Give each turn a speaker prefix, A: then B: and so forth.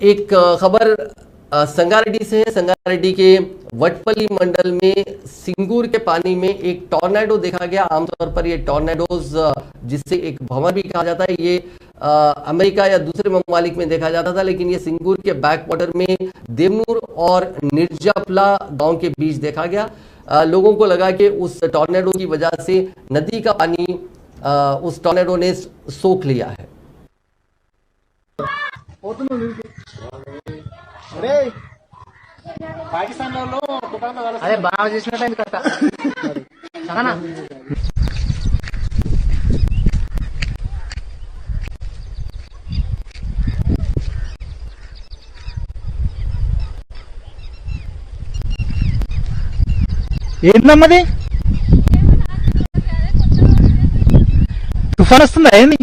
A: एक खबर संगारेड्डी से है। संगारेड्डी के वटपल्ली मंडल में सिंगूर के पानी में एक टॉर्नेडो देखा गया। आमतौर पर ये टॉर्नेडोज जिसे एक भंवर भी कहा जाता है, ये अमेरिका या दूसरे ममालिक में देखा जाता था, लेकिन ये सिंगूर के बैक वाटर में देवनूर और निर्जापला गांव के बीच देखा गया। लोगों को लगा कि उस टॉर्नेडो की वजह से नदी का पानी उस टॉर्नेडो ने सोख लिया है।
B: అదే బాగా చేసినట్టు కథ సరేనా
C: ఏంటమ్మది తుఫాన్ వస్తుందా ఏంది